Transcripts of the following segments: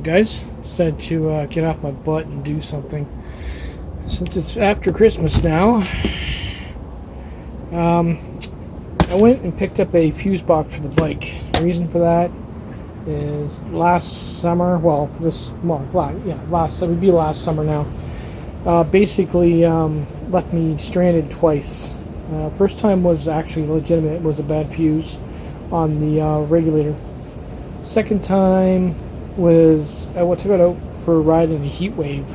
guys. Decided to get off my butt and do something. Since it's after Christmas now, I went and picked up a fuse box for the bike. The reason for that is last summer, last summer now, basically left me stranded twice. First time was actually legitimate. It was a bad fuse on the regulator. Second time was I took it out for a ride in a heat wave,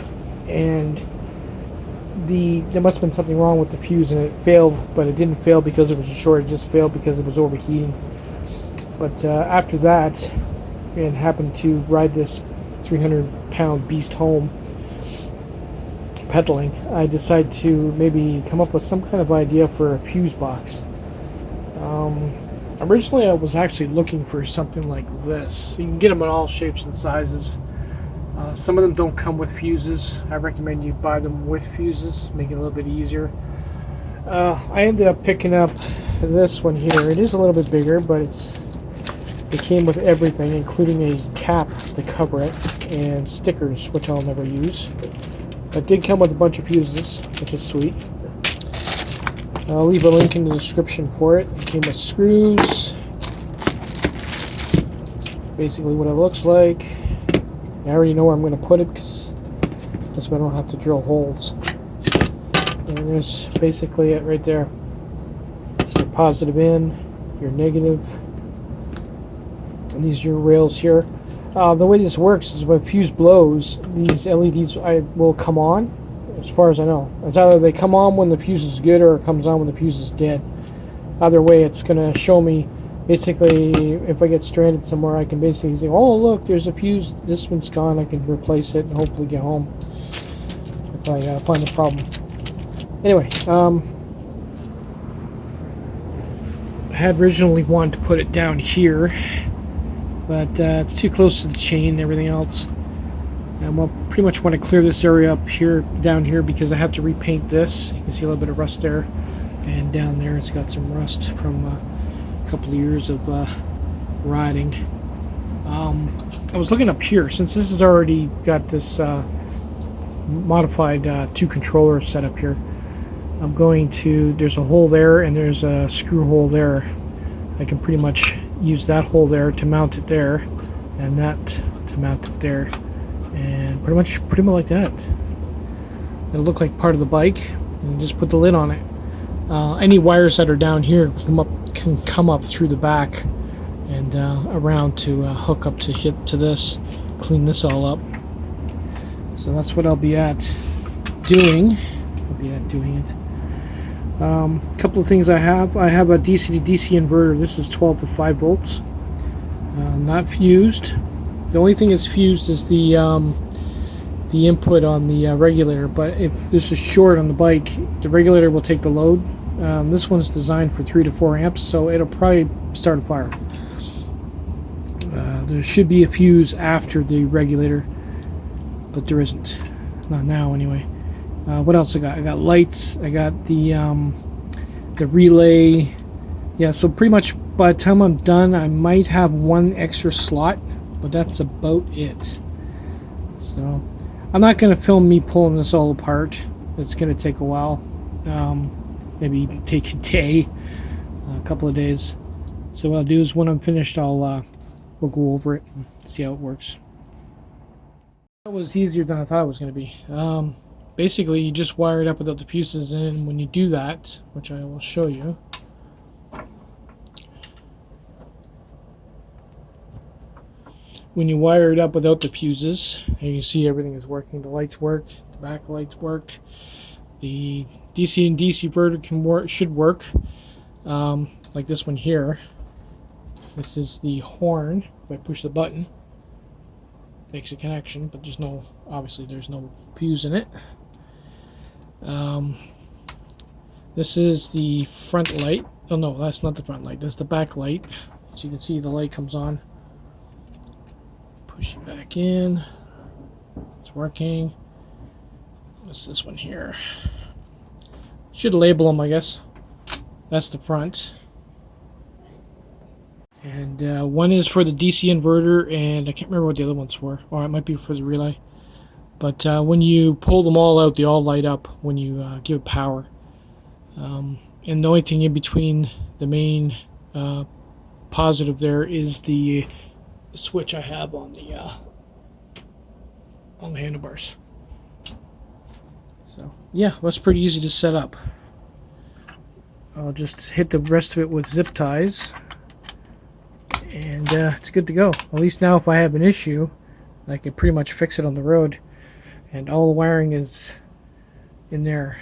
and there must have been something wrong with the fuse, and it failed. But it didn't fail because it was a short; it just failed because it was overheating. But after that, and happened to ride this 300-pound beast home pedaling, I decided to maybe come up with some kind of idea for a fuse box. Originally, I was actually looking for something like this. You can get them in all shapes and sizes. Some of them don't come with fuses. I recommend you buy them with fuses, make it a little bit easier. I ended up picking up this one here. It is a little bit bigger, but it came with everything, including a cap to cover it and stickers, which I'll never use. It did come with a bunch of fuses, which is sweet. I'll leave a link in the description for it. It came with screws. That's basically what it looks like. I already know where I'm going to put it because this way I don't have to drill holes. And there's basically it right there. So your positive in, your negative, and these are your rails here. The way this works is when fuse blows, these LEDs will come on, as far as I know. It's either they come on when the fuse is good or it comes on when the fuse is dead. Either way, it's going to show me, basically, if I get stranded somewhere, I can basically say, oh, look, there's a fuse, this one's gone, I can replace it and hopefully get home if I find the problem. Anyway, I had originally wanted to put it down here, but it's too close to the chain and everything else. And we'll pretty much want to clear this area up here, down here, because I have to repaint this. You can see a little bit of rust there, and down there it's got some rust from a couple of years of riding. I was looking up here, since this has already got this modified 2 controller set up here. I'm going to, there's a hole there and there's a screw hole there. I can pretty much use that hole there to mount it there, and that to mount it there, and pretty much put them like that. It'll look like part of the bike, and you just put the lid on it. Any wires that are down here can come up through the back and around to hook up to this, clean this all up. So that's what I'll be at doing. It. Couple of things I have a DC to DC inverter. This is 12 to 5 volts, not fused. The only thing that's fused is the input on the regulator, but if there's a short on the bike, the regulator will take the load. This one's designed for 3 to 4 amps, so it'll probably start a fire. There should be a fuse after the regulator, but there isn't. Not now, anyway. What else I got? I got lights. I got the relay. Yeah, so pretty much by the time I'm done, I might have 1 extra slot, but that's about it. So I'm not going to film me pulling this all apart. It's going to take a while. Maybe take a day, a couple of days. So what I'll do is when I'm finished, we'll go over it and see how it works. That was easier than I thought it was going to be. Basically, you just wire it up without the fuses in, and when you do that, which I will show you, when you wire it up without the fuses, you can see everything is working. The lights work, the back lights work, the DC and DC inverter should work, like this one here. This is the horn. If I push the button, makes a connection, but obviously there's no fuse in it. This is the front light. Oh no, that's not the front light, that's the back light. As you can see, the light comes on. Push it back in. It's working. What's this one here? Should label them, I guess. That's the front. And one is for the DC inverter, and I can't remember what the other one's for. Or it might be for the relay. But when you pull them all out, they all light up when you give it power. And the only thing in between the main positive there is the switch I have on the handlebars. So yeah, that's pretty easy to set up. I'll just hit the rest of it with zip ties, and it's good to go. At least now if I have an issue, I can pretty much fix it on the road, and all the wiring is in there.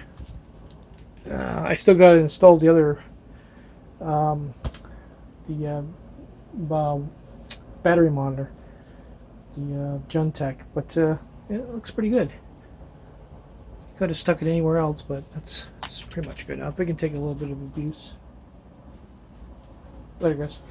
I still got to install the other battery monitor, the Juntech, but it looks pretty good. Could have stuck it anywhere else, but that's pretty much good. Now if we can take a little bit of abuse. Later, guys.